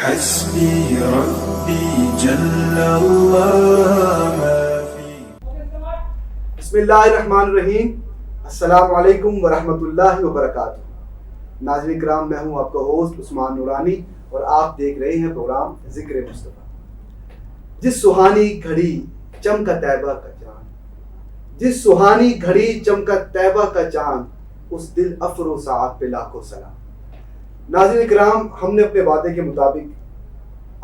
حسبي ربي جل الله ما في. بسم اللہ الرحمن الرحیم. السلام علیکم ورحمۃ اللہ وبرکاتہ. ناظرین کرام، میں ہوں آپ کا ہوسٹ عثمان نورانی اور آپ دیکھ رہے ہیں پروگرام ذکر مصطفیٰ. جس سہانی گھڑی چمکا طیبہ کا چاند، جس سہانی گھڑی چمکا طیبہ کا چاند، اس دل افر و ساعت پہ لاکھوں سلام. ناظرین کرام، ہم نے اپنے وعدے کے مطابق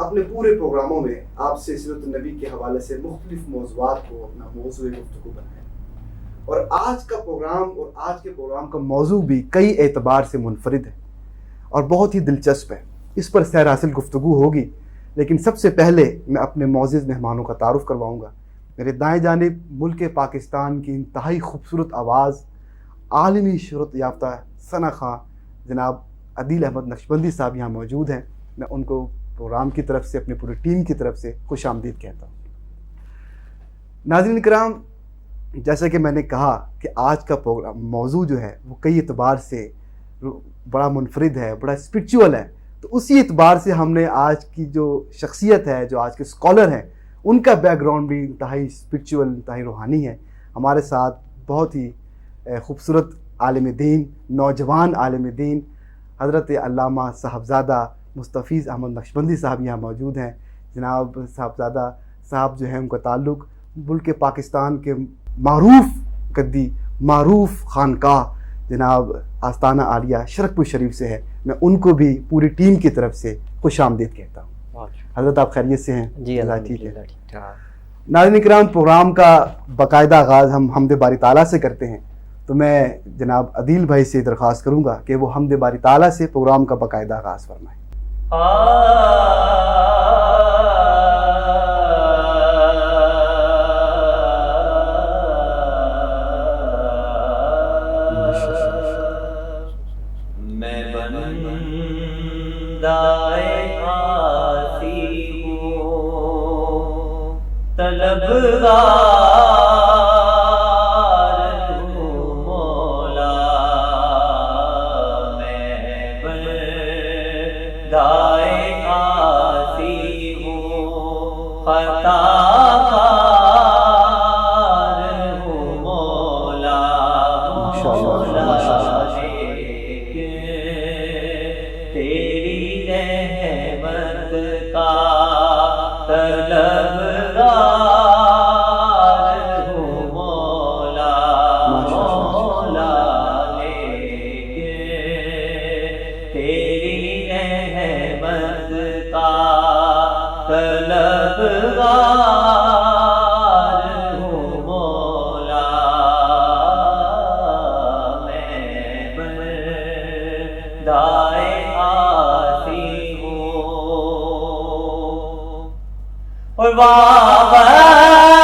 اپنے پورے پروگراموں میں آپ سے سیرت النبی کے حوالے سے مختلف موضوعات کو اپنا موضوع گفتگو بنایا، اور آج کا پروگرام اور آج کے پروگرام کا موضوع بھی کئی اعتبار سے منفرد ہے اور بہت ہی دلچسپ ہے. اس پر سیر حاصل گفتگو ہوگی، لیکن سب سے پہلے میں اپنے معزز مہمانوں کا تعارف کرواؤں گا. میرے دائیں جانب ملک پاکستان کی انتہائی خوبصورت آواز، عالمی شہرت یافتہ ثنا خواں جناب عدیل احمد نقشبندی صاحب یہاں موجود ہیں. میں ان کو پروگرام کی طرف سے، اپنی پوری ٹیم کی طرف سے خوش آمدید کہتا ہوں. ناظرین کرام، جیسا کہ میں نے کہا کہ آج کا پروگرام موضوع جو ہے وہ کئی اعتبار سے بڑا منفرد ہے، بڑا اسپرچول ہے. تو اسی اعتبار سے ہم نے آج کی جو شخصیت ہے، جو آج کے اسکالر ہیں، ان کا بیک گراؤنڈ بھی انتہائی اسپرچول، انتہائی روحانی ہے. ہمارے ساتھ بہت ہی خوبصورت عالم دین، نوجوان عالم دین حضرت علامہ صاحبزادہ مستفیض احمد نقشبندی صاحب یہاں موجود ہیں. جناب صاحبزادہ صاحب جو ہیں، ان کا تعلق ملک پاکستان کے معروف قدی، معروف خانقاہ جناب آستانہ عالیہ شرکپور شریف سے ہے. میں ان کو بھی پوری ٹیم کی طرف سے خوش آمدید کہتا ہوں. حضرت آپ خیریت سے ہیں؟ جی اللہ ٹھیک ہے. ناظرین کرام، پروگرام کا باقاعدہ آغاز ہم حمد باری تعالیٰ سے کرتے ہیں، تو میں جناب عدیل بھائی سے درخواست کروں گا کہ وہ حمد باری تعالیٰ سے پروگرام کا باقاعدہ آغاز فرمائیں. میں بندائے آسی ہوں، طلبگار ہوں مولا. میں بندائے آسی ہوں، خطا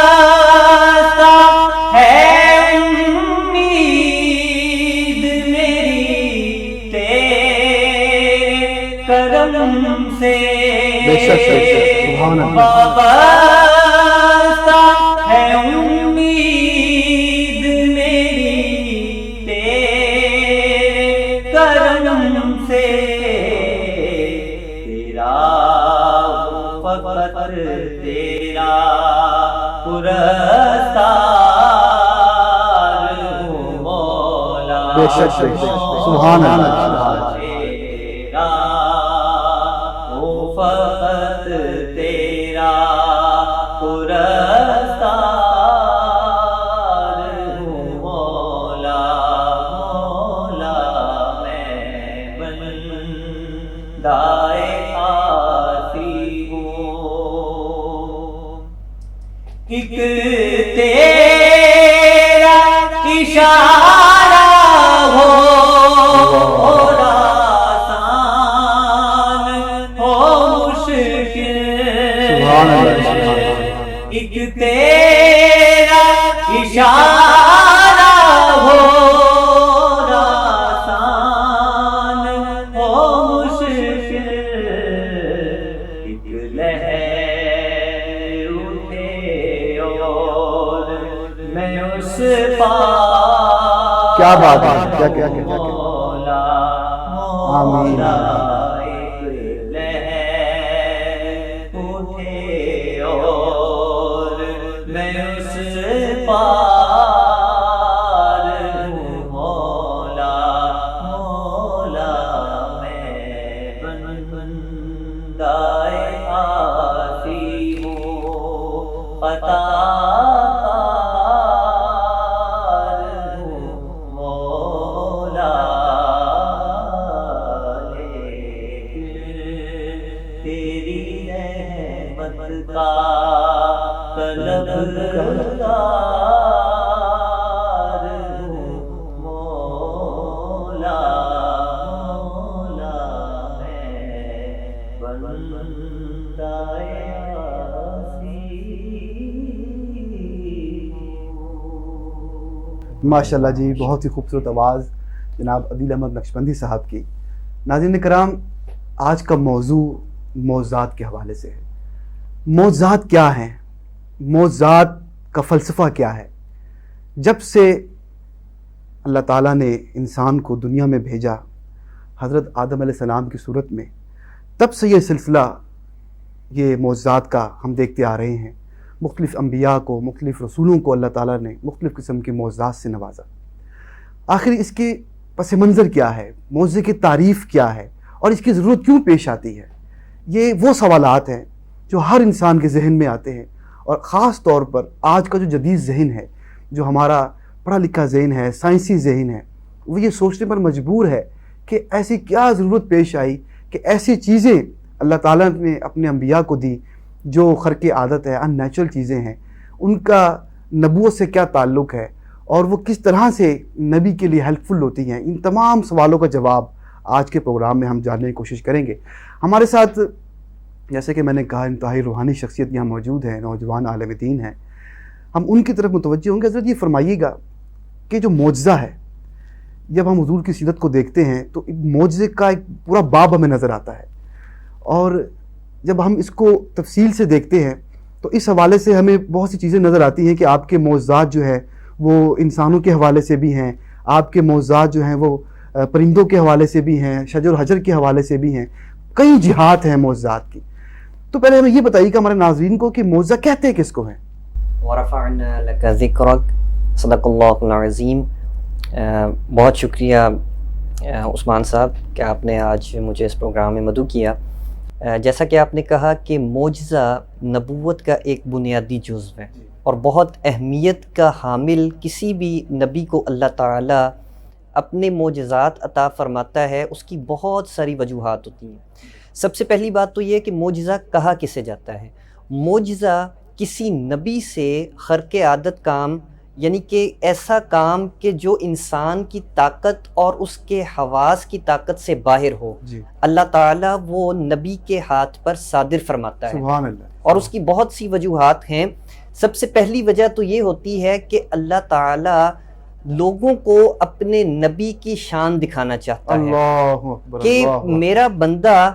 وابستہ ہے امید میری تیرے کرم سے. وابستہ ہے امید میری تیرے کرم سے. تیرا فقط تیرا پرستار ہوں مولا. سبحان اللہ. تیرا فقط تیرا پرستار ہوں مولا. مولا میں بندائے ایک تیرا اشارہ ہو آسان ہو مشکل. ایک تیرا اشارہ ہو آسان ہو مشکل. ایک لہر کیا بات ہے، کیا کیا کیا مولا. آمین. ایک لہر بندائے آسی ہو خطاکار ہوں مولا تیری رحمت کا طلبگار ہوں مولا میں بندائے ماشاءاللہ جی، بہت ہی خوبصورت آواز جناب عدیل احمد نقشبندی صاحب کی۔ ناظرین کرام، آج کا موضوع معجزات کے حوالے سے ہے۔ معجزات کیا ہیں؟ معجزات کا فلسفہ کیا ہے؟ جب سے اللہ تعالیٰ نے انسان کو دنیا میں بھیجا حضرت آدم علیہ السلام کی صورت میں، تب سے یہ سلسلہ یہ معجزات کا ہم دیکھتے آ رہے ہیں۔ مختلف انبیاء کو، مختلف رسولوں کو اللہ تعالیٰ نے مختلف قسم کے معجزات سے نوازا۔ آخر اس کے پس منظر کیا ہے؟ معجزے کی تعریف کیا ہے؟ اور اس کی ضرورت کیوں پیش آتی ہے؟ یہ وہ سوالات ہیں جو ہر انسان کے ذہن میں آتے ہیں، اور خاص طور پر آج کا جو جدید ذہن ہے، جو ہمارا پڑھا لکھا ذہن ہے، سائنسی ذہن ہے، وہ یہ سوچنے پر مجبور ہے کہ ایسی کیا ضرورت پیش آئی کہ ایسی چیزیں اللہ تعالیٰ نے اپنے انبیاء کو دی جو خرق عادت ہے، ان نیچرل چیزیں ہیں، ان کا نبوت سے کیا تعلق ہے، اور وہ کس طرح سے نبی کے لیے ہیلپ فل ہوتی ہیں۔ ان تمام سوالوں کا جواب آج کے پروگرام میں ہم جاننے کی کوشش کریں گے۔ ہمارے ساتھ، جیسے کہ میں نے کہا، انتہائی روحانی شخصیت یہاں موجود ہیں، نوجوان عالم دین ہیں۔ ہم ان کی طرف متوجہ ہوں گے۔ حضرت یہ فرمائیے گا کہ جو معجزہ ہے، جب ہم حضور کی سیرت کو دیکھتے ہیں تو معجزے کا ایک پورا باب ہمیں نظر آتا ہے، اور جب ہم اس کو تفصیل سے دیکھتے ہیں تو اس حوالے سے ہمیں بہت سی چیزیں نظر آتی ہیں کہ آپ کے معجزات جو ہے وہ انسانوں کے حوالے سے بھی ہیں، آپ کے معجزات جو ہیں وہ پرندوں کے حوالے سے بھی ہیں، شجر و حجر کے حوالے سے بھی ہیں، کئی جہات ہیں معجزات کی۔ تو پہلے ہمیں یہ بتائیے کہ ہمارے ناظرین کو کہ معجزہ کہتے ہیں کس کو ہیں؟ ورفعنا لك ذکرک، صدق اللہ العظیم۔ بہت شکریہ عثمان صاحب کہ آپ نے آج مجھے اس پروگرام میں مدعو کیا۔ جیسا کہ آپ نے کہا کہ معجزہ نبوت کا ایک بنیادی جزو ہے، اور بہت اہمیت کا حامل کسی بھی نبی کو اللہ تعالیٰ اپنے معجزات عطا فرماتا ہے، اس کی بہت ساری وجوہات ہوتی ہیں۔ سب سے پہلی بات تو یہ کہ معجزہ کہا کسے جاتا ہے؟ معجزہ کسی نبی سے خرق عادت کام، یعنی کہ ایسا کام کہ جو انسان کی طاقت اور اس کے حواس کی طاقت سے باہر ہو، اللہ تعالیٰ وہ نبی کے ہاتھ پر صادر فرماتا ہے۔ سبحان اللہ۔ اور اس کی بہت سی وجوہات ہیں۔ سب سے پہلی وجہ تو یہ ہوتی ہے کہ اللہ تعالیٰ لوگوں کو اپنے نبی کی شان دکھانا چاہتا ہے اللہ اکبر، کہ اللہ اکبر۔ میرا بندہ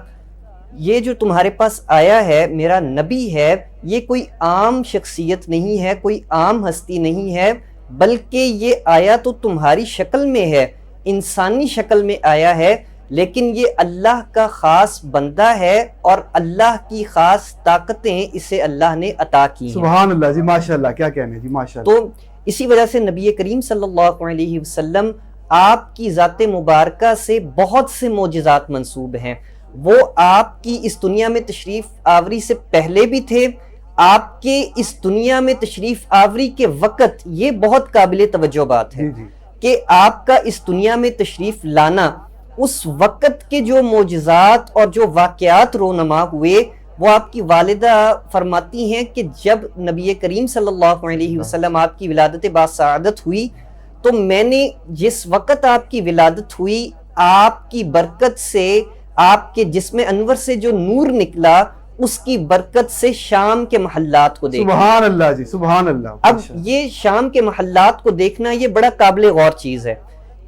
یہ جو تمہارے پاس آیا ہے، میرا نبی ہے، یہ کوئی عام شخصیت نہیں ہے، کوئی عام ہستی نہیں ہے، بلکہ یہ آیا تو تمہاری شکل میں ہے، انسانی شکل میں آیا ہے، لیکن یہ اللہ کا خاص بندہ ہے، اور اللہ کی خاص طاقتیں اسے اللہ نے عطا کی ہیں۔ سبحان اللہ جی، ماشاءاللہ، کیا کہنے جی، ماشاءاللہ۔ تو اسی وجہ سے نبی کریم صلی اللہ علیہ وسلم آپ کی ذات مبارکہ سے بہت سے معجزات منسوب ہیں۔ وہ آپ کی اس دنیا میں تشریف آوری سے پہلے بھی تھے، آپ کے اس دنیا میں تشریف آوری کے وقت یہ بہت قابل توجہ بات ہے کہ آپ کا اس دنیا میں تشریف لانا، اس وقت کے جو معجزات اور جو واقعات رونما ہوئے، وہ آپ کی والدہ فرماتی ہیں کہ جب نبی کریم صلی اللہ علیہ وسلم آپ کی ولادت باسعادت ہوئی، تو میں نے جس وقت آپ کی ولادت ہوئی، آپ کی برکت سے، آپ کے جسم انور سے جو نور نکلا، اس کی برکت سے شام کے محلات کو دیکھا۔ سبحان اللہ جی، سبحان اللہ۔ اب یہ شام کے محلات کو دیکھنا یہ بڑا قابل غور چیز ہے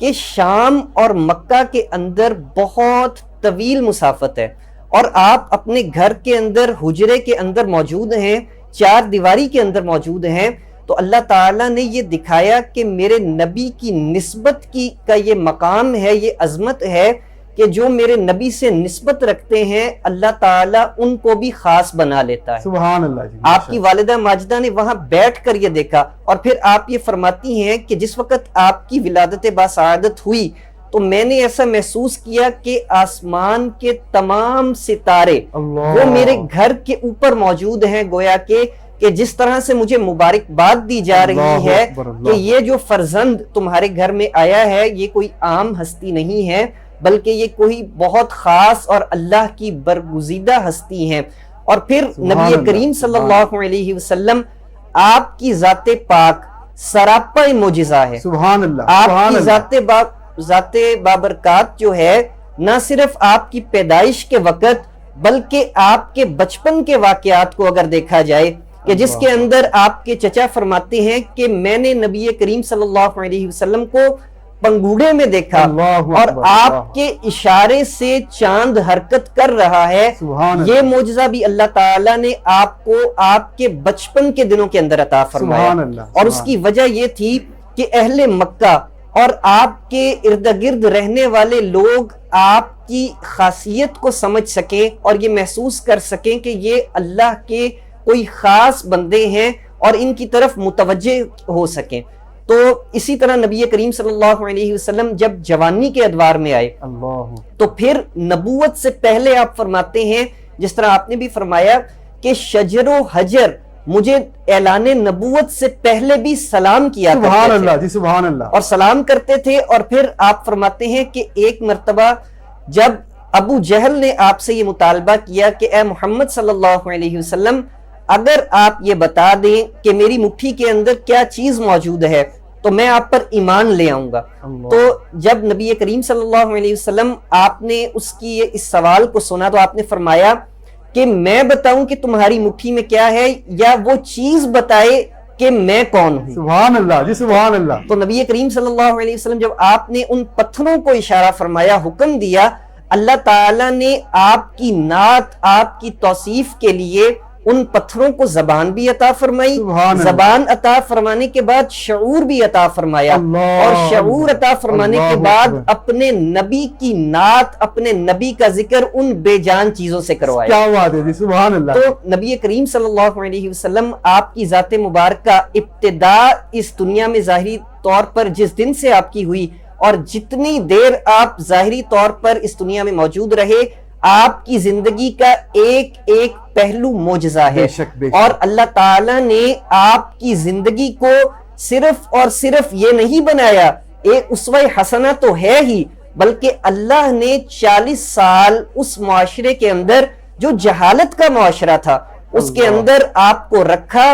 کہ شام اور مکہ کے اندر بہت طویل مسافت ہے، اور آپ اپنے گھر کے اندر، حجرے کے اندر موجود ہیں، چار دیواری کے اندر موجود ہیں، تو اللہ تعالیٰ نے یہ دکھایا کہ میرے نبی کی نسبت کا یہ مقام ہے، یہ عظمت ہے کہ جو میرے نبی سے نسبت رکھتے ہیں، اللہ تعالیٰ ان کو بھی خاص بنا لیتا ہے۔ سبحان اللہ جی۔ آپ کی والدہ ماجدہ نے وہاں بیٹھ کر یہ دیکھا، اور پھر آپ یہ فرماتی ہیں کہ جس وقت آپ کی ولادت باسعادت ہوئی تو میں نے ایسا محسوس کیا کہ آسمان کے تمام ستارے وہ میرے گھر کے اوپر موجود ہیں، گویا کہ جس طرح سے مجھے مبارکباد دی جا رہی ہے کہ یہ جو فرزند تمہارے گھر میں آیا ہے یہ کوئی عام ہستی نہیں ہے، بلکہ یہ کوئی بہت خاص اور اللہ کی برگزیدہ ہستی ہیں۔ اور پھر نبی کریم صلی اللہ علیہ وسلم آپ کی ذات پاک سراپا معجزہ ہے۔ سبحان اللہ، آپ کی ذات بابرکات جو ہے نہ صرف آپ کی پیدائش کے وقت بلکہ آپ کے بچپن کے واقعات کو اگر دیکھا جائے کہ جس کے اندر آپ کے چچا فرماتے ہیں کہ میں نے نبی کریم صلی اللہ علیہ وسلم کو پنگوڑے میں دیکھا اور آپ کے اشارے سے چاند حرکت کر رہا ہے، یہ معجزہ بھی اللہ تعالیٰ نے آپ کو آپ کے بچپن کے دنوں کے اندر عطا فرمایا۔ اور اس کی وجہ یہ تھی کہ اہل مکہ اور آپ کے ارد گرد رہنے والے لوگ آپ کی خاصیت کو سمجھ سکیں اور یہ محسوس کر سکیں کہ یہ اللہ کے کوئی خاص بندے ہیں اور ان کی طرف متوجہ ہو سکیں۔ تو اسی طرح نبی کریم صلی اللہ علیہ وسلم جب جوانی کے ادوار میں آئے تو پھر نبوت سے پہلے آپ فرماتے ہیں، جس طرح آپ نے بھی فرمایا کہ شجر و حجر مجھے اعلان نبوت سے پہلے بھی سلام کیا کرتے تھے۔ سبحان اللہ جی، سبحان اللہ۔ اور سلام کرتے تھے، اور پھر آپ فرماتے ہیں کہ ایک مرتبہ جب ابو جہل نے آپ سے یہ مطالبہ کیا کہ اے محمد صلی اللہ علیہ وسلم اگر آپ یہ بتا دیں کہ میری مٹھی کے اندر کیا چیز موجود ہے تو میں آپ پر ایمان لے آؤں گا، تو جب نبی کریم صلی اللہ علیہ وسلم آپ نے اس سوال کو سنا تو آپ نے فرمایا کہ میں بتاؤں کہ تمہاری مٹھی میں کیا ہے یا وہ چیز بتائے کہ میں کون ہوں؟ سبحان اللہ جی، سبحان اللہ۔ تو نبی کریم صلی اللہ علیہ وسلم جب آپ نے ان پتھروں کو اشارہ فرمایا، حکم دیا، اللہ تعالیٰ نے آپ کی نعت، آپ کی توصیف کے لیے ان پتھروں کو زبان بھی عطا فرمائی، زبان عطا فرمانے کے بعد شعور بھی عطا فرمایا، اور شعور عطا فرمانے کے بعد اپنے نبی کی نعت، اپنے نبی کا ذکر ان بے جان چیزوں سے کروایا۔ کیا بات ہے جی، سبحان اللہ۔ تو نبی کریم صلی اللہ علیہ وسلم آپ کی ذات مبارکہ ابتدا اس دنیا میں ظاہری طور پر جس دن سے آپ کی ہوئی اور جتنی دیر آپ ظاہری طور پر اس دنیا میں موجود رہے، آپ کی زندگی کا ایک ایک پہلو معجزہ ہے۔ اور اللہ تعالیٰ نے آپ کی زندگی کو صرف اور صرف یہ نہیں بنایا، ایک اسوہ حسنہ تو ہے ہی، بلکہ اللہ نے 40 سال اس معاشرے کے اندر جو جہالت کا معاشرہ تھا اس کے اندر آپ کو رکھا،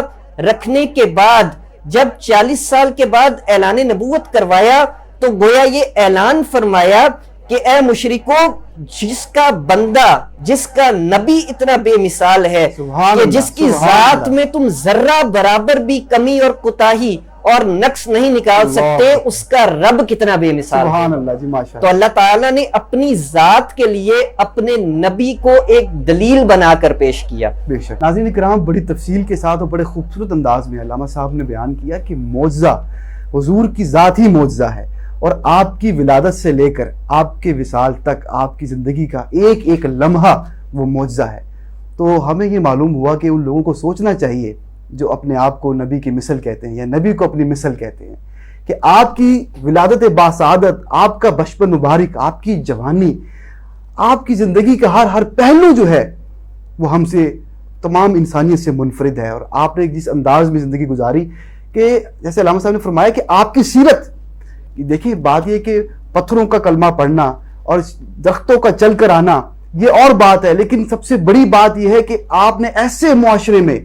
رکھنے کے بعد جب 40 سال کے بعد اعلان نبوت کروایا تو گویا یہ اعلان فرمایا کہ اے مشرکو، جس کا بندہ، جس کا نبی اتنا بے مثال ہے کہ جس کی ذات میں تم ذرہ برابر بھی کمی اور کوتاہی اور نقص نہیں نکال سکتے، اس کا رب کتنا بے مثال ہے۔ سبحان اللہ جی، ماشاءاللہ۔ تو اللہ تعالیٰ نے اپنی ذات کے لیے اپنے نبی کو ایک دلیل بنا کر پیش کیا۔ بے شک۔ ناظرین کرام، بڑی تفصیل کے ساتھ اور بڑے خوبصورت انداز میں علامہ صاحب نے بیان کیا کہ معجزہ حضور کی ذات ہی معجزہ ہے، اور آپ کی ولادت سے لے کر آپ کے وصال تک آپ کی زندگی کا ایک ایک لمحہ وہ معجزہ ہے۔ تو ہمیں یہ معلوم ہوا کہ ان لوگوں کو سوچنا چاہیے جو اپنے آپ کو نبی کی مثل کہتے ہیں یا نبی کو اپنی مثل کہتے ہیں، کہ آپ کی ولادت باسعادت، آپ کا بچپن مبارک، آپ کی جوانی، آپ کی زندگی کا ہر پہلو جو ہے وہ ہم سے، تمام انسانیت سے منفرد ہے۔ اور آپ نے جس انداز میں زندگی گزاری کہ جیسے علامہ صاحب نے فرمایا کہ آپ کی سیرت، دیکھیں بات یہ کہ پتھروں کا کلمہ پڑھنا اور درختوں کا چل کر آنا یہ اور بات ہے، لیکن سب سے بڑی بات یہ ہے کہ آپ نے ایسے معاشرے میں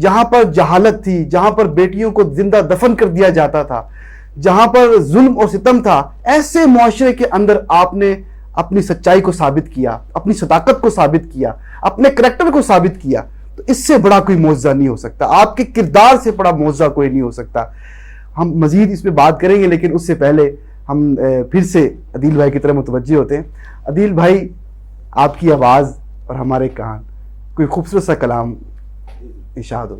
جہاں پر جہالت تھی، جہاں پر بیٹیوں کو زندہ دفن کر دیا جاتا تھا، جہاں پر ظلم اور ستم تھا، ایسے معاشرے کے اندر آپ نے اپنی سچائی کو ثابت کیا، اپنی صداقت کو ثابت کیا، اپنے کریکٹر کو ثابت کیا۔ تو اس سے بڑا کوئی معجزہ نہیں ہو سکتا، آپ کے کردار سے بڑا معجزہ کوئی نہیں ہو سکتا۔ ہم مزید اس پہ بات کریں گے، لیکن اس سے پہلے ہم پھر سے عدیل بھائی کی طرف متوجہ ہوتے ہیں۔ عدیل بھائی، آپ کی آواز اور ہمارے کان، کوئی خوبصورت سا کلام ارشاد ہو۔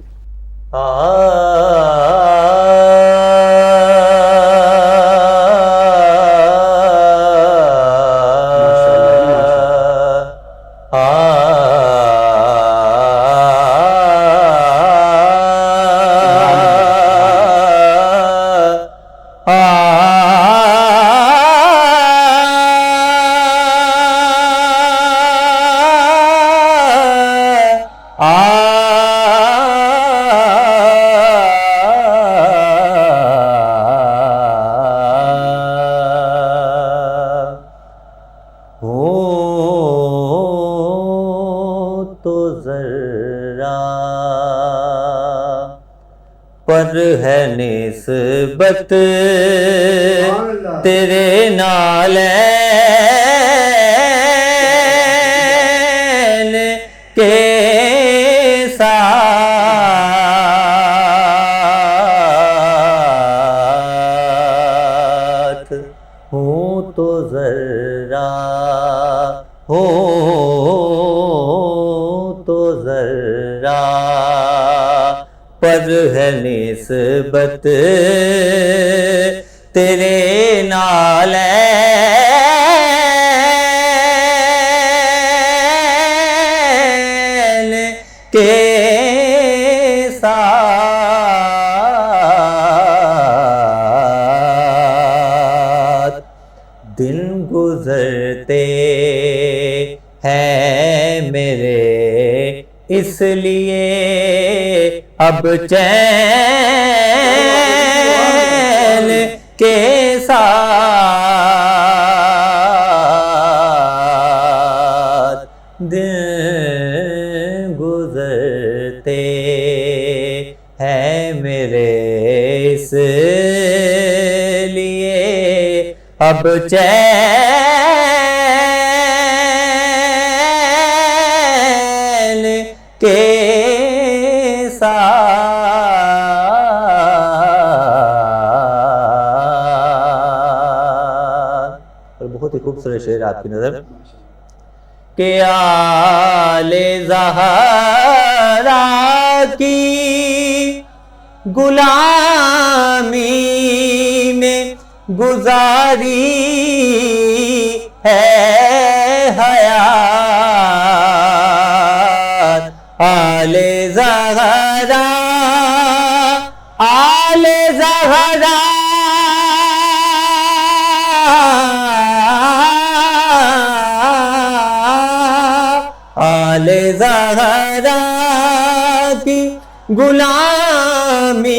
تو ذرہ پر ہے نسبت تیرے نالین کے ساتھ ہوں تو ذرہ ہوں تو ذرہ پر ہے نسبت تیرے نالین کے ساتھ دن گزرتے ہیں میرے اس لیے اب چین کے ساتھ دن گزرتے ہیں میرے اس لیے اب چین کے ساتھ اور بہت ہی خوبصورت شعر آپ کی نظر کہ آل زہرا کی غلامی میں گزاری ہے حیات آل زہرا آل زہرا آل زہرا کی غلامی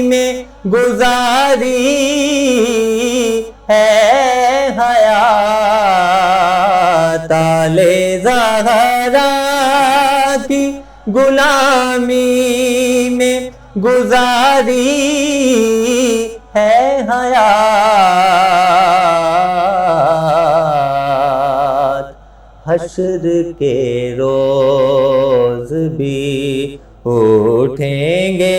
میں گزاری ہے حیات آل زہرا کی غلامی میں گزاری ہے حیات حشر کے روز بھی اٹھیں گے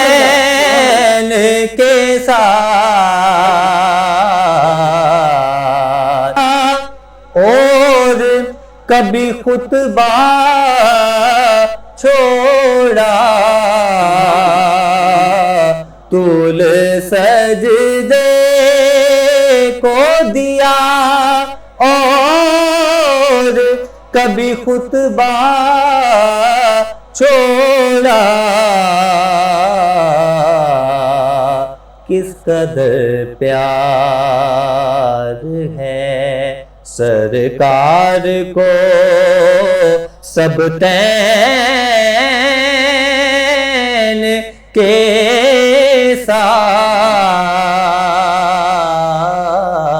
حسنین کے ساتھ اور کبھی خطبہ چھوڑا طول سجدے کو دیا اور کبھی خطبہ چھوڑا کس قدر پیار ہے سرکار کو سب تین کے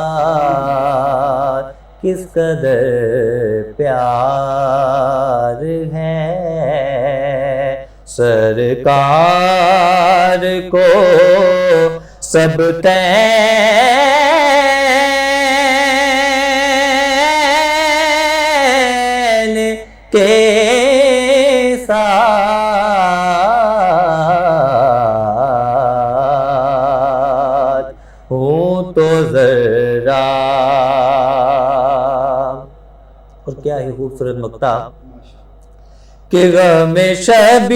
ساتھ کس قدر پیار ہے سرکار کو سب تین کے ساتھ ہوں تو ذرا اور کیا ہی خوبصورت نقطہ کہ غم شبیر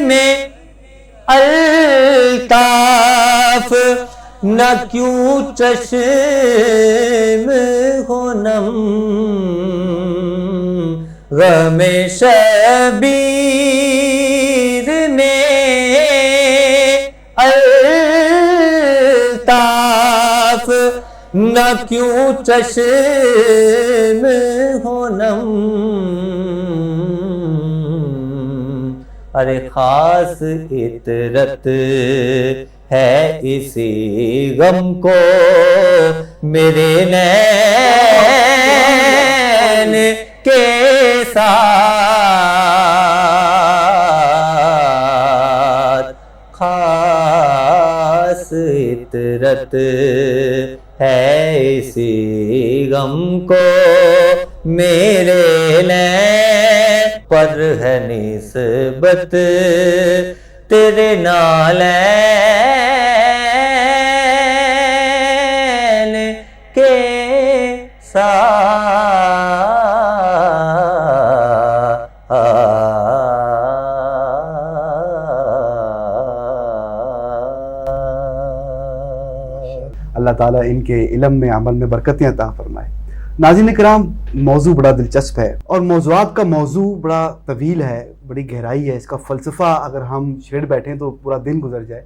میں الطاف نہ کیوں چشم ہو نم غم شبیر میں الطاف نہ کیوں چشم ہو نم ارے خاص عطرت ہے اسی غم کو میرے نین کے ساتھ خاص عطرت ہے اسی غم کو میرے نین پر ہے نسبت تیرے نالین کے اللہ تعالیٰ ان کے علم میں عمل میں برکتیں عطا فرمائے۔ ناظرین کرام، موضوع بڑا دلچسپ ہے اور موضوعات کا موضوع بڑا طویل ہے، بڑی گہرائی ہے، اس کا فلسفہ اگر ہم چھیڑ بیٹھیں تو پورا دن گزر جائے،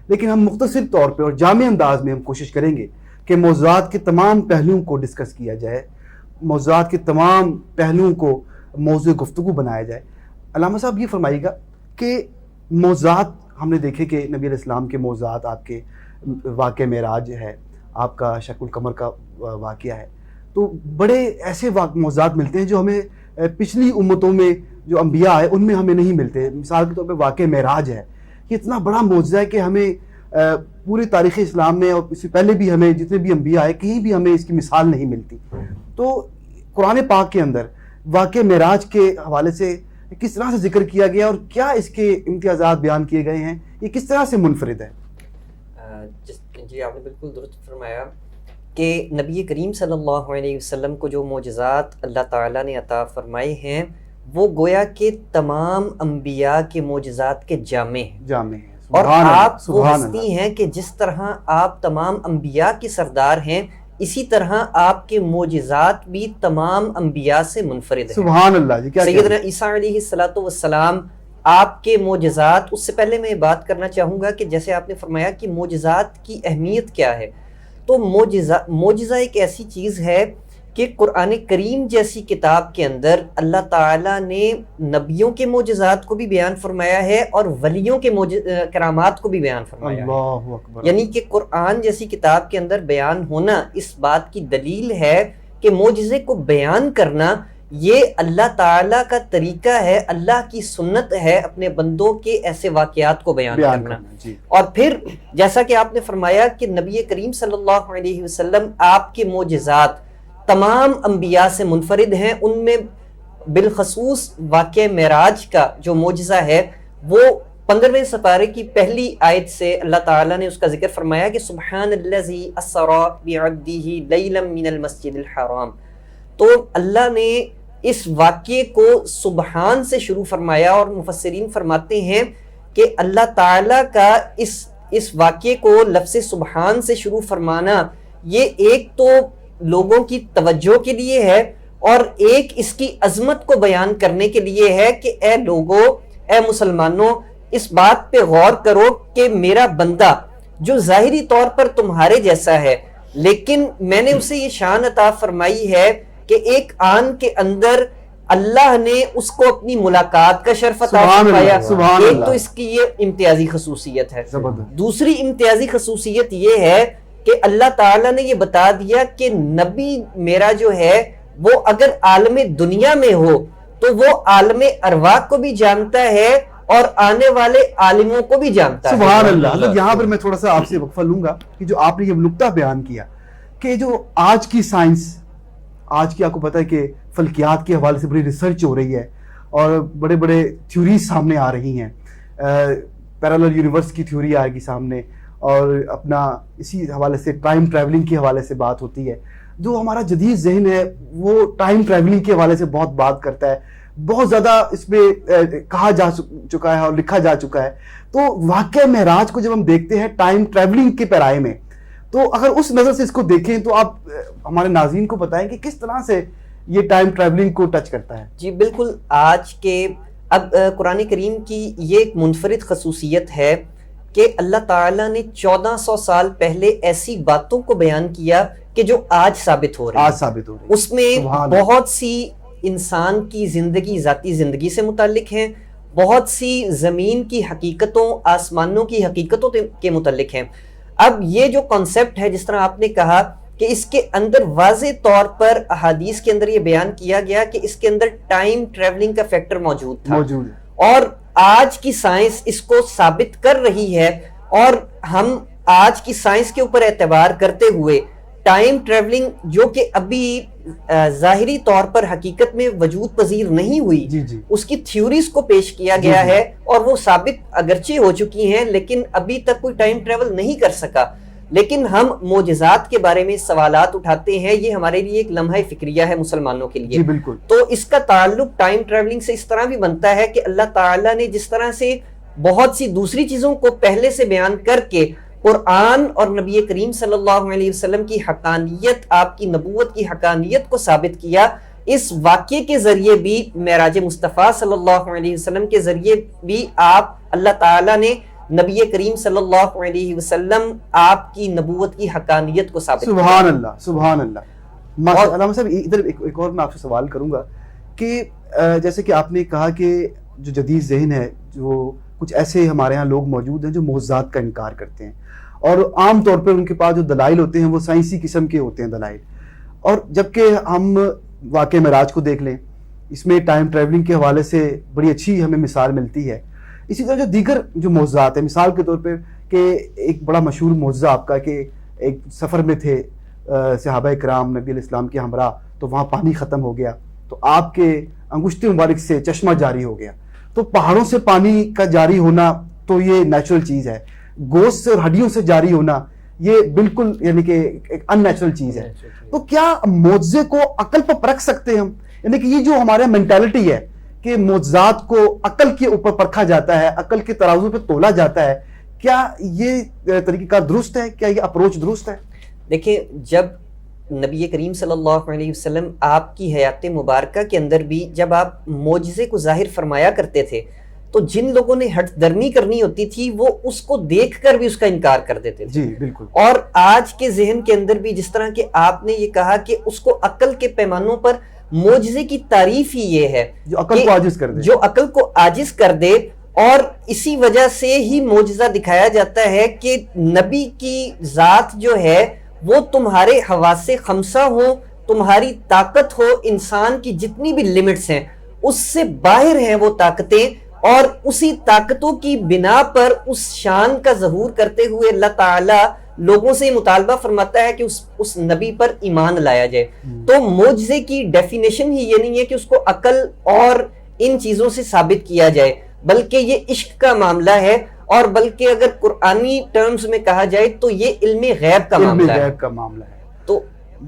لیکن ہم مختصر طور پہ اور جامع انداز میں ہم کوشش کریں گے کہ موضوعات کے تمام پہلوؤں کو ڈسکس کیا جائے، موضوعات کے تمام پہلوؤں کو موضوع گفتگو بنایا جائے۔ علامہ صاحب یہ فرمائیے گا کہ موضوعات ہم نے دیکھے کہ نبی علیہ السلام کے موضوعات، آپ کے واقعہ معراج ہے، آپ کا شق القمر کا واقعہ ہے، تو بڑے ایسے موضوعات ملتے ہیں جو ہمیں پچھلی امتوں میں جو انبیاء ہیں ان میں ہمیں نہیں ملتے۔ مثال کے طور پہ واقعہ معراج ہے، یہ اتنا بڑا معجزہ ہے کہ ہمیں پوری تاریخ اسلام میں اور اس سے پہلے بھی ہمیں جتنے بھی انبیاء ہیں کہیں بھی ہمیں اس کی مثال نہیں ملتی۔ تو قرآن پاک کے اندر واقعہ معراج کے حوالے سے کس طرح سے ذکر کیا گیا اور کیا اس کے امتیازات بیان کیے گئے ہیں، یہ کس طرح سے منفرد ہے؟ جی آپ نے بالکل درست فرمایا کہ نبی کریم صلی اللہ علیہ وسلم کو جو معجزات اللہ تعالیٰ نے عطا فرمائے ہیں وہ گویا کہ تمام انبیاء کے معجزات کے جامع ہیں، اور آپ وہ ہستی ہیں کہ جس طرح آپ تمام انبیاء کے سردار ہیں اسی طرح آپ کے معجزات بھی تمام انبیاء سے منفرد ہیں۔ سبحان اللہ جی، کیا سیدنا عیسیٰ علیہ السلام آپ کے معجزات، اس سے پہلے میں بات کرنا چاہوں گا کہ جیسے آپ نے فرمایا کہ معجزات کی اہمیت کیا ہے، تو معجزہ ایک ایسی چیز ہے کہ قرآن کریم جیسی کتاب کے اندر اللہ تعالیٰ نے نبیوں کے معجزات کو بھی بیان فرمایا ہے اور ولیوں کے کرامات کو بھی بیان فرمایا ہے۔ اللہ اکبر۔ یعنی کہ قرآن جیسی کتاب کے اندر بیان ہونا اس بات کی دلیل ہے کہ معجزے کو بیان کرنا یہ اللہ تعالیٰ کا طریقہ ہے، اللہ کی سنت ہے اپنے بندوں کے ایسے واقعات کو بیان کرنا۔ اور پھر جیسا کہ آپ نے فرمایا کہ نبی کریم صلی اللہ علیہ وسلم آپ کے معجزات تمام انبیاء سے منفرد ہیں، ان میں بالخصوص واقعہ معراج کا جو معجزہ ہے وہ 15ویں سپارے کی پہلی آیت سے اللہ تعالیٰ نے اس کا ذکر فرمایا کہ سبحان الذی اسری بعبدہ لیلا من المسجد الحرام۔ تو اللہ نے اس واقعے کو سبحان سے شروع فرمایا، اور مفسرین فرماتے ہیں کہ اللہ تعالیٰ کا اس واقعے کو لفظ سبحان سے شروع فرمانا یہ ایک تو لوگوں کی توجہ کے لیے ہے اور ایک اس کی عظمت کو بیان کرنے کے لیے ہے کہ اے لوگو، اے مسلمانوں، اس بات پہ غور کرو کہ میرا بندہ جو ظاہری طور پر تمہارے جیسا ہے لیکن میں نے اسے یہ شان عطا فرمائی ہے کہ ایک آن کے اندر اللہ نے اس کو اپنی ملاقات کا شرف عطا فرمایا۔ ایک تو اس کی یہ امتیازی خصوصیت ہے۔ دوسری امتیازی خصوصیت یہ ہے کہ اللہ تعالیٰ نے یہ بتا دیا کہ نبی میرا جو ہے وہ اگر عالم دنیا میں ہو تو وہ عالم ارواح کو بھی جانتا ہے اور آنے والے عالموں کو بھی جانتا ہے۔ سبحان اللہ۔ یہاں پر میں تھوڑا سا آپ سے وقفہ لوں گا کہ جو آپ نے یہ نکتہ بیان کیا کہ جو آج کی سائنس، آج کی آپ کو پتہ ہے کہ فلکیات کے حوالے سے بڑی ریسرچ ہو رہی ہے اور بڑے بڑے تھیوریز سامنے آ رہی ہیں، پیرالل یونیورس کی تھیوری آئے گی سامنے، اور اپنا اسی حوالے سے ٹائم ٹریولنگ کے حوالے سے بات ہوتی ہے۔ جو ہمارا جدید ذہن ہے وہ ٹائم ٹریولنگ کے حوالے سے بہت بات کرتا ہے، بہت زیادہ اس پہ کہا جا چکا ہے اور لکھا جا چکا ہے۔ تو واقعہ معراج کو جب ہم دیکھتے ہیں ٹائم ٹریولنگ کے پیرائے میں، تو اگر اس نظر سے اس کو دیکھیں تو آپ ہمارے ناظرین کو بتائیں کہ کس طرح سے یہ ٹائم ٹریولنگ کو ٹچ کرتا ہے۔ جی بالکل، آج کے اب قرآن کریم کی یہ ایک منفرد خصوصیت ہے کہ اللہ تعالیٰ نے 1400 سال پہلے ایسی باتوں کو بیان کیا کہ جو آج ثابت ہو رہی ہیں۔ اس میں بہت سی انسان کی زندگی، ذاتی زندگی سے متعلق ہیں، بہت سی زمین کی حقیقتوں، آسمانوں کی حقیقتوں کے متعلق ہیں۔ اب یہ جو کانسیپٹ ہے، جس طرح آپ نے کہا کہ اس کے اندر واضح طور پر احادیث کے اندر یہ بیان کیا گیا کہ اس کے اندر ٹائم ٹریولنگ کا فیکٹر موجود تھا، اور آج کی سائنس اس کو ثابت کر رہی ہے، اور ہم آج کی سائنس کے اوپر اعتبار کرتے ہوئے ٹائم ٹریولنگ جو کہ ابھی ظاہری طور پر حقیقت میں وجود پذیر نہیں ہوئی، اس کی تھیوریز کو پیش کیا گیا ہے، اور وہ ثابت اگرچہ ہو چکی ہیں لیکن ابھی تک کوئی ٹائم ٹریول نہیں کر سکا۔ لیکن ہم معجزات کے بارے میں سوالات اٹھاتے ہیں، یہ ہمارے لیے ایک لمحہ فکریہ ہے مسلمانوں کے لیے۔ بالکل۔ تو اس کا تعلق ٹائم ٹریولنگ سے اس طرح بھی بنتا ہے کہ اللہ تعالیٰ نے جس طرح سے بہت سی دوسری چیزوں کو پہلے سے بیان کر کے قرآن اور نبی کریم صلی اللہ علیہ وسلم کی حقانیت، آپ کی نبوت کی حقانیت کو ثابت کیا، اس واقعے کے ذریعے بھی، معراج مصطفیٰ صلی اللہ علیہ وسلم کے ذریعے بھی آپ اللہ تعالیٰ نے نبی کریم صلی اللہ علیہ وسلم آپ کی نبوت کی حقانیت کو ثابت کیا۔ سبحان اللہ، سبحان اللہ۔ علامہ صاحب ادھر ایک اور میں آپ سے سوال کروں گا کہ جیسے کہ آپ نے کہا کہ جو جدید ذہن ہے، جو کچھ ایسے ہمارے ہاں لوگ موجود ہیں جو معجزات کا انکار کرتے ہیں، اور عام طور پر ان کے پاس جو دلائل ہوتے ہیں وہ سائنسی قسم کے ہوتے ہیں دلائل، اور جبکہ ہم واقعہ معراج کو دیکھ لیں، اس میں ٹائم ٹریولنگ کے حوالے سے بڑی اچھی ہمیں مثال ملتی ہے۔ اسی طرح جو دیگر جو معجزات ہیں، مثال کے طور پہ کہ ایک بڑا مشہور معجزہ آپ کا کہ ایک سفر میں تھے صحابہ کرام نبی علیہ السلام کے ہمراہ، تو وہاں پانی ختم ہو گیا، تو آپ کے انگشت مبارک سے چشمہ جاری ہو گیا۔ تو پہاڑوں سے پانی کا جاری ہونا تو یہ نیچرل چیز ہے، گوشت سے اور ہڈیوں سے جاری ہونا یہ بالکل یعنی کہ ایک ان نیچرل چیز ہے۔ تو کیا معجزے کو عقل پر پرکھ سکتے ہیں ہم؟ یعنی کہ یہ جو ہمارے مینٹالٹی ہے کہ معجزات کو عقل کے اوپر پرکھا جاتا ہے، عقل کے ترازو پہ تولا جاتا ہے، کیا یہ طریقہ کار درست ہے؟ کیا یہ اپروچ درست ہے؟ دیکھیں، جب نبی کریم صلی اللہ علیہ وسلم آپ کی حیات مبارکہ کے اندر بھی جب آپ معجزے کو ظاہر فرمایا کرتے تھے تو جن لوگوں نے ہٹ درمی کرنی ہوتی تھی وہ اس کو دیکھ کر بھی اس کا انکار کر دیتے تھے۔ جی بالکل۔ اور آج کے ذہن کے اندر بھی جس طرح کہ آپ نے یہ کہا کہ اس کو عقل کے پیمانوں پر معجزے کی تعریف ہی یہ ہے جو عقل کو عاجز کر دے، جو عقل کو عاجز کر دے، اور اسی وجہ سے ہی معجزہ دکھایا جاتا ہے کہ نبی کی ذات جو ہے وہ تمہارے حواس خمسہ ہو، تمہاری طاقت ہو، انسان کی جتنی بھی لمٹس ہیں اس سے باہر ہیں وہ طاقتیں، اور اسی طاقتوں کی بنا پر اس شان کا ظہور کرتے ہوئے اللہ تعالیٰ لوگوں سے مطالبہ فرماتا ہے کہ اس نبی پر ایمان لایا جائے۔ تو معجزے کی ڈیفینیشن ہی یہ نہیں ہے کہ اس کو عقل اور ان چیزوں سے ثابت کیا جائے، بلکہ یہ عشق کا معاملہ ہے، اور بلکہ اگر قرآنی ٹرمز میں کہا جائے تو یہ علم غیب کا معاملہ ہے۔ تو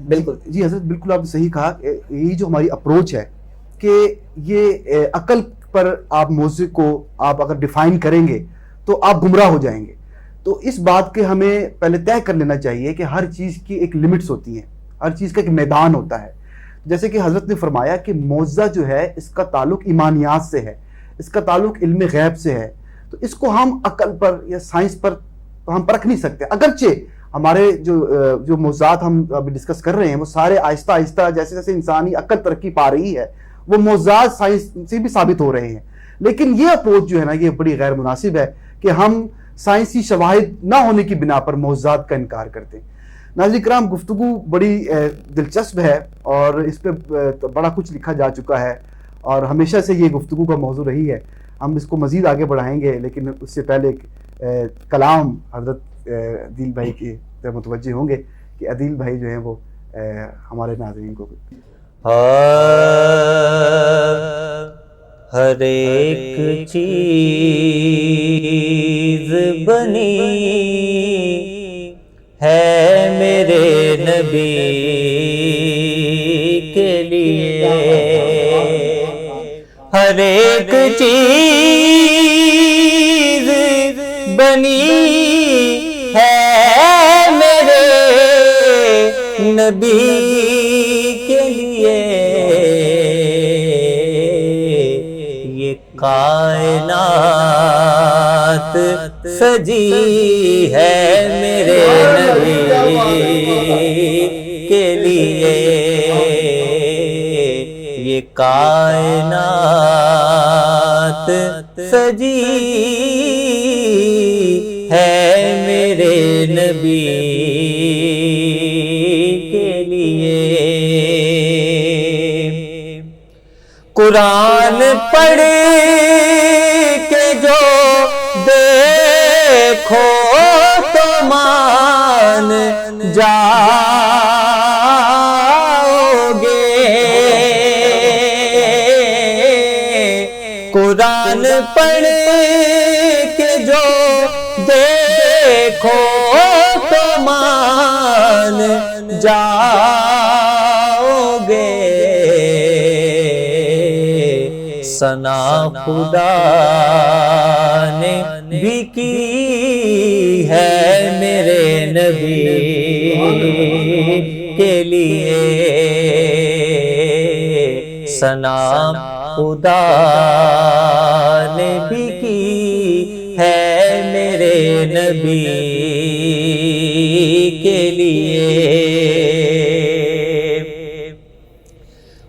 بالکل جی حضرت، بالکل آپ نے صحیح کہا۔ یہ جو ہماری اپروچ ہے کہ یہ عقل پر آپ معجزے کو آپ اگر ڈیفائن کریں گے تو آپ گمراہ ہو جائیں گے۔ تو اس بات کے ہمیں پہلے طے کر لینا چاہیے کہ ہر چیز کی ایک لمٹس ہوتی ہیں، ہر چیز کا ایک میدان ہوتا ہے۔ جیسے کہ حضرت نے فرمایا کہ معجزہ جو ہے اس کا تعلق ایمانیات سے ہے، اس کا تعلق علم غیب سے ہے، تو اس کو ہم عقل پر یا سائنس پر ہم پرکھ نہیں سکتے۔ اگرچہ ہمارے جو معجزات ہم ابھی ڈسکس کر رہے ہیں وہ سارے آہستہ آہستہ جیسے جیسے انسانی عقل ترقی پا رہی ہے وہ معجزات سائنس سے بھی ثابت ہو رہے ہیں، لیکن یہ اپروچ جو ہے نا یہ بڑی غیر مناسب ہے کہ ہم سائنسی شواہد نہ ہونے کی بنا پر معجزات کا انکار کرتے ہیں۔ ناظرین کرام، گفتگو بڑی دلچسپ ہے اور اس پہ بڑا کچھ لکھا جا چکا ہے اور ہمیشہ سے یہ گفتگو کا موضوع رہی ہے۔ ہم اس کو مزید آگے بڑھائیں گے، لیکن اس سے پہلے ایک کلام حضرت عدیل بھائی کی متوجہ ہوں گے کہ عدیل بھائی جو ہیں وہ ہمارے ناظرین کو ہر ایک چیز بنی ہے میرے نبی کے لیے، ہر ایک چیز بنی ہے میرے نبی کے لیے، یہ کائنات سجی ہے میرے نبی کے لیے، یہ کائنات سجی ہے میرے نبی قرآن پڑھ کے جو دیکھو تو مان جاؤ گے، قرآن پڑھ کے جو دیکھو تو مان جاؤ گے، ثنا خدا نے بھی کی ہے میرے نبی کے لیے، ثنا خدا نے بھی کی ہے میرے نبی کے لیے،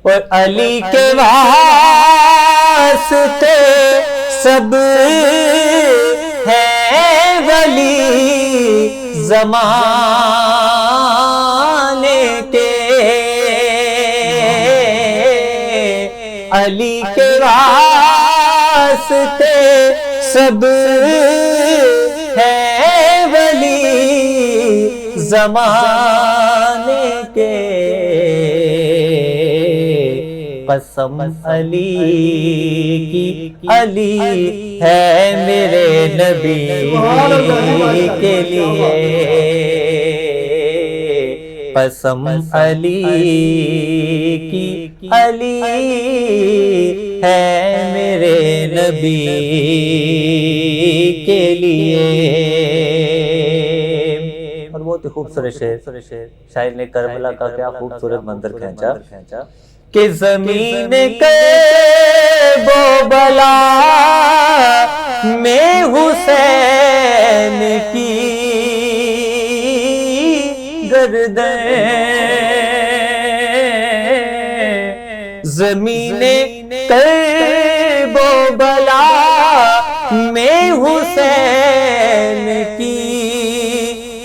اور علی کے واسطے سب ہے ولی زمانے کے، علی کے واسطے سب ہے ولی زمانے کے، قسم علی کی علی ہے میرے نبی کے لیے، قسم علی کی علی ہے میرے نبی کے لیے۔ اور بہت ہی خوبصورت شعر، شاعر نے کربلا کا کیا خوبصورت منظر کھینچا کہ زمین کرب و بلا میں حسین کی گردن، زمین کرب و بلا میں حسین کی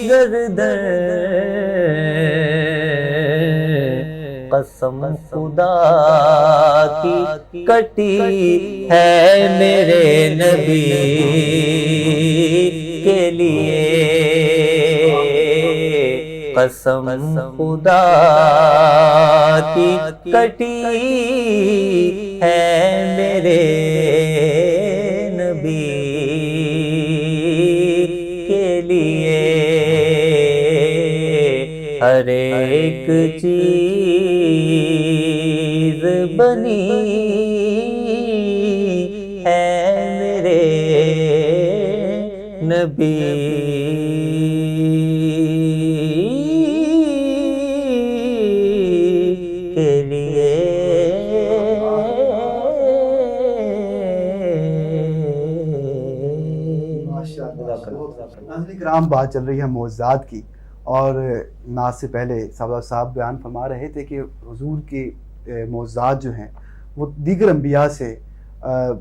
گردن، قسم خدا کی کٹی ہے میرے نبی کے لیے، قسم خدا کی کٹی ہے میرے نبی کے لیے، ہر ایک چیز بنی ہے میرے نبی کے لیے۔ ناظرین کرام، بات چل رہی ہے معجزات کی، اور ناز سے پہلے صاحب بیان فرما رہے تھے کہ حضور کے معجزات جو ہیں وہ دیگر انبیاء سے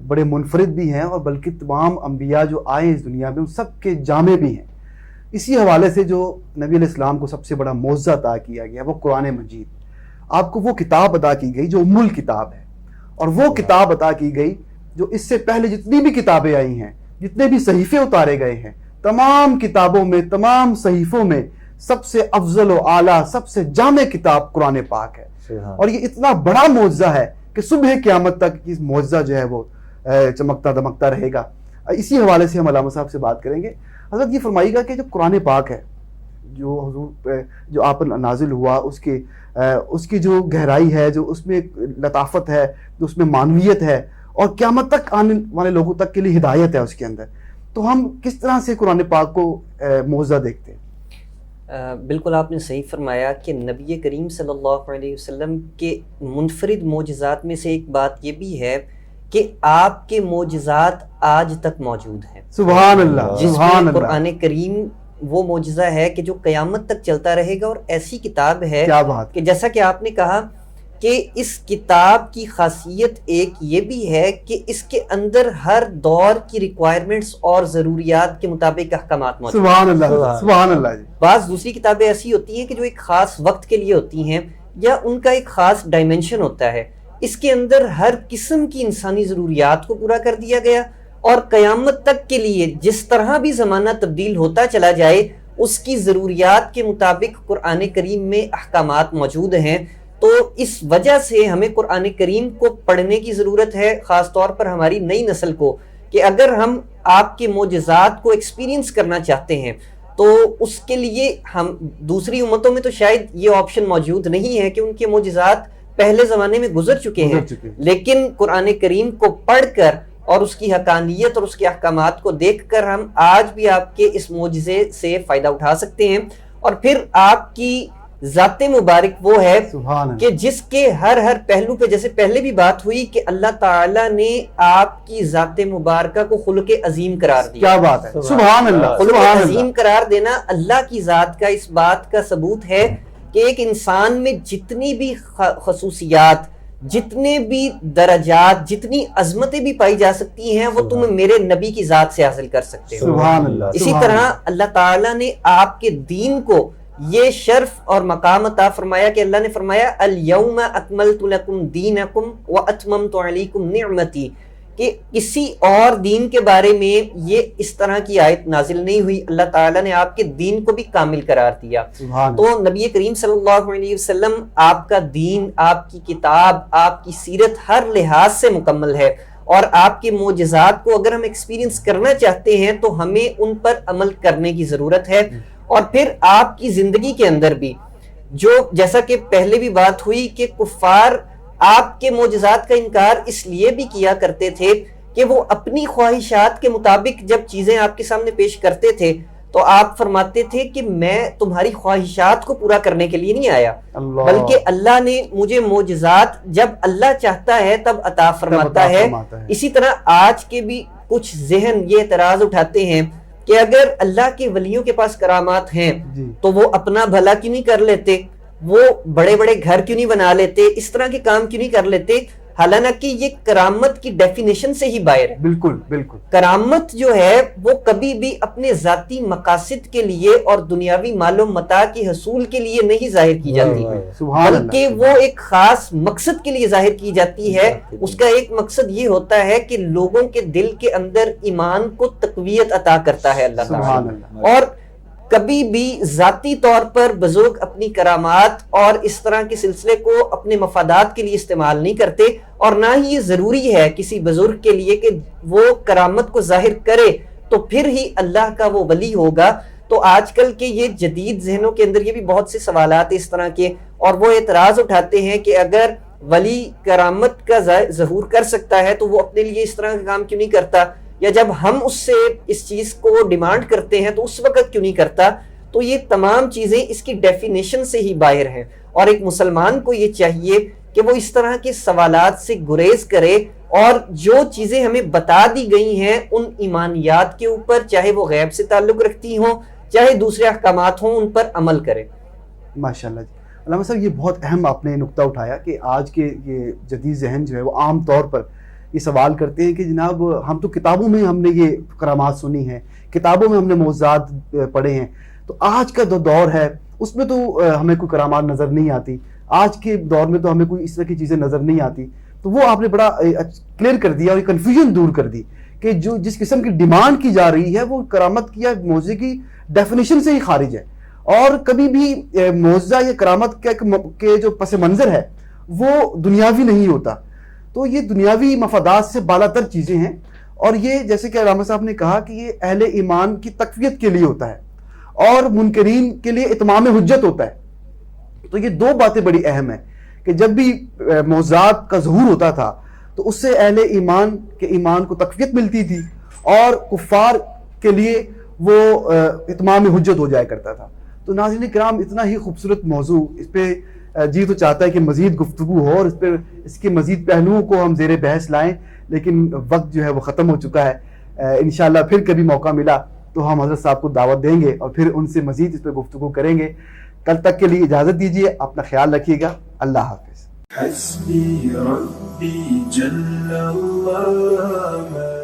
بڑے منفرد بھی ہیں، اور بلکہ تمام انبیاء جو آئے اس دنیا میں ان سب کے جامع بھی ہیں۔ اسی حوالے سے جو نبی علیہ السلام کو سب سے بڑا معجزہ عطا کیا گیا وہ قرآن مجید، آپ کو وہ کتاب عطا کی گئی جو ام الکتاب ہے، اور وہ کتاب عطا کی گئی جو اس سے پہلے جتنی بھی کتابیں آئی ہیں، جتنے بھی صحیفے اتارے گئے ہیں، تمام کتابوں میں، تمام صحیفوں میں سب سے افضل و اعلیٰ، سب سے جامع کتاب قرآن پاک ہے، اور یہ اتنا بڑا معجزہ ہے کہ صبح قیامت تک یہ معجزہ جو ہے وہ چمکتا دمکتا رہے گا۔ اسی حوالے سے ہم علامہ صاحب سے بات کریں گے۔ حضرت یہ فرمائیے گا کہ جو قرآن پاک ہے، جو حضور جو آپ پر نازل ہوا، اس کی جو گہرائی ہے، جو اس میں لطافت ہے، جو اس میں معنویت ہے، اور قیامت تک آنے والے لوگوں تک کے لیے ہدایت ہے اس کے اندر، تو ہم کس طرح سے قرآن پاک کو معجزہ دیکھتے ہیں؟ بالکل آپ نے صحیح فرمایا کہ نبی کریم صلی اللہ علیہ وسلم کے منفرد معجزات میں سے ایک بات یہ بھی ہے کہ آپ کے معجزات آج تک موجود ہیں۔ سبحان اللہ، جس سبحان میں اللہ، قرآن کریم وہ معجزہ ہے کہ جو قیامت تک چلتا رہے گا، اور ایسی کتاب ہے کیا بات کہ جیسا کہ آپ نے کہا کہ اس کتاب کی خاصیت ایک یہ بھی ہے کہ اس کے اندر ہر دور کی ریکوائرمنٹس اور ضروریات کے مطابق احکامات موجود ہیں۔ سبحان اللہ، سبحان اللہ جی۔ بعض دوسری کتابیں ایسی ہوتی ہیں کہ جو ایک خاص وقت کے لیے ہوتی ہیں یا ان کا ایک خاص ڈائمنشن ہوتا ہے، اس کے اندر ہر قسم کی انسانی ضروریات کو پورا کر دیا گیا، اور قیامت تک کے لیے جس طرح بھی زمانہ تبدیل ہوتا چلا جائے اس کی ضروریات کے مطابق قرآن کریم میں احکامات موجود ہیں۔ تو اس وجہ سے ہمیں قرآن کریم کو پڑھنے کی ضرورت ہے، خاص طور پر ہماری نئی نسل کو، کہ اگر ہم آپ کے معجزات کو ایکسپیرینس کرنا چاہتے ہیں تو اس کے لیے ہم دوسری امتوں میں تو شاید یہ آپشن موجود نہیں ہے کہ ان کے معجزات پہلے زمانے میں گزر چکے ہیں، لیکن قرآن کریم کو پڑھ کر اور اس کی حقانیت اور اس کے احکامات کو دیکھ کر ہم آج بھی آپ کے اس معجزے سے فائدہ اٹھا سکتے ہیں۔ اور پھر آپ کی ذات مبارک وہ ہے کہ جس کے ہر پہلو پہ، جیسے پہلے بھی بات ہوئی کہ اللہ تعالیٰ نے آپ کی ذات مبارکہ کو خلق عظیم قرار دیا۔ کیا بات ہے، سبحان اللہ۔ خلق عظیم قرار دینا اللہ کی ذات کا اس بات کا ثبوت ہے کہ ایک انسان میں جتنی بھی خصوصیات، جتنے بھی درجات، جتنی عظمتیں بھی پائی جا سکتی ہیں وہ تم میرے نبی کی ذات سے حاصل کر سکتے ہو۔ سبحان اللہ۔ اسی طرح اللہ تعالیٰ نے آپ کے دین کو یہ شرف اور مقام عطا فرمایا کہ اللہ نے فرمایا الیوم اکملت لکم دینکم واتممت علیکم نعمتی، کہ کسی اور دین کے بارے میں یہ اس طرح کی آیت نازل نہیں ہوئی، اللہ تعالیٰ نے آپ کے دین کو بھی کامل قرار دیا۔ تو نبی کریم صلی اللہ علیہ وسلم آپ کا دین، آپ کی کتاب، آپ کی سیرت ہر لحاظ سے مکمل ہے، اور آپ کے معجزات کو اگر ہم ایکسپیرینس کرنا چاہتے ہیں تو ہمیں ان پر عمل کرنے کی ضرورت ہے۔ اور پھر آپ کی زندگی کے اندر بھی جو جیسا کہ پہلے بھی بات ہوئی کہ کفار آپ کے معجزات کا انکار اس لیے بھی کیا کرتے تھے کہ وہ اپنی خواہشات کے مطابق جب چیزیں آپ کے سامنے پیش کرتے تھے تو آپ فرماتے تھے کہ میں تمہاری خواہشات کو پورا کرنے کے لیے نہیں آیا، بلکہ اللہ نے مجھے معجزات جب اللہ چاہتا ہے تب عطا فرماتا ہے۔ اسی طرح آج کے بھی کچھ ذہن یہ اعتراض اٹھاتے ہیں کہ اگر اللہ کے ولیوں کے پاس کرامات ہیں تو وہ اپنا بھلا کیوں نہیں کر لیتے، وہ بڑے بڑے گھر کیوں نہیں بنا لیتے، اس طرح کے کام کیوں نہیں کر لیتے، حالانکہ یہ کرامت کی ڈیفینیشن سے ہی باہر ہے۔ بالکل بالکل۔ کرامت جو ہے وہ کبھی بھی اپنے ذاتی مقاصد کے لیے اور دنیاوی مال و متاع کے حصول کے لیے نہیں ظاہر کی جاتی، بلکہ وہ ایک خاص مقصد کے لیے ظاہر کی جاتی ہے۔ اس کا ایک مقصد یہ ہوتا ہے کہ لوگوں کے دل کے اندر ایمان کو تقویت عطا کرتا ہے اللہ تعالیٰ، اور کبھی بھی ذاتی طور پر بزرگ اپنی کرامات اور اس طرح کے سلسلے کو اپنے مفادات کے لیے استعمال نہیں کرتے، اور نہ ہی یہ ضروری ہے کسی بزرگ کے لیے کہ وہ کرامت کو ظاہر کرے تو پھر ہی اللہ کا وہ ولی ہوگا۔ تو آج کل کے یہ جدید ذہنوں کے اندر یہ بھی بہت سے سوالات اس طرح کے، اور وہ اعتراض اٹھاتے ہیں کہ اگر ولی کرامت کا ظہور کر سکتا ہے تو وہ اپنے لیے اس طرح کا کام کیوں نہیں کرتا، یا جب ہم اس سے اس چیز کو ڈیمانڈ کرتے ہیں تو اس وقت کیوں نہیں کرتا۔ تو یہ تمام چیزیں اس کی ڈیفینیشن سے ہی باہر ہیں، اور ایک مسلمان کو یہ چاہیے کہ وہ اس طرح کے سوالات سے گریز کرے، اور جو چیزیں ہمیں بتا دی گئی ہیں ان ایمانیات کے اوپر، چاہے وہ غیب سے تعلق رکھتی ہوں چاہے دوسرے احکامات ہوں، ان پر عمل کرے۔ ماشاءاللہ جی علامہ صاحب، یہ بہت اہم آپ نے نقطہ اٹھایا کہ آج کے یہ جدید ذہن جو ہے وہ عام طور پر یہ سوال کرتے ہیں کہ جناب ہم تو کتابوں میں ہم نے یہ کرامات سنی ہیں، کتابوں میں ہم نے معجزات پڑھے ہیں، تو آج کا جو دور ہے اس میں تو ہمیں کوئی کرامات نظر نہیں آتی، آج کے دور میں تو ہمیں کوئی اس طرح کی چیزیں نظر نہیں آتی۔ تو وہ آپ نے بڑا کلیئر کر دیا اور یہ کنفیوژن دور کر دی کہ جو جس قسم کی ڈیمانڈ کی جا رہی ہے وہ کرامت کی یا معجزے کی ڈیفینیشن سے ہی خارج ہے، اور کبھی بھی معجزہ یا کرامت کے جو پس منظر ہے وہ دنیاوی نہیں ہوتا۔ تو یہ دنیاوی مفادات سے بالا تر چیزیں ہیں، اور یہ جیسے کہ علامہ صاحب نے کہا کہ یہ اہل ایمان کی تقویت کے لیے ہوتا ہے اور منکرین کے لیے اتمام حجت ہوتا ہے۔ تو یہ دو باتیں بڑی اہم ہیں کہ جب بھی معجزات کا ظہور ہوتا تھا تو اس سے اہل ایمان کے ایمان کو تقویت ملتی تھی، اور کفار کے لیے وہ اتمام حجت ہو جایا کرتا تھا۔ تو ناظرین کرام، اتنا ہی خوبصورت موضوع، اس پہ جی تو چاہتا ہے کہ مزید گفتگو ہو اور اس کے مزید پہلوؤں کو ہم زیر بحث لائیں، لیکن وقت جو ہے وہ ختم ہو چکا ہے۔ انشاءاللہ پھر کبھی موقع ملا تو ہم حضرت صاحب کو دعوت دیں گے اور پھر ان سے مزید اس پہ گفتگو کریں گے۔ کل تک کے لیے اجازت دیجیے، اپنا خیال رکھیے گا، اللہ حافظ۔ حسبي ربي جل الله ما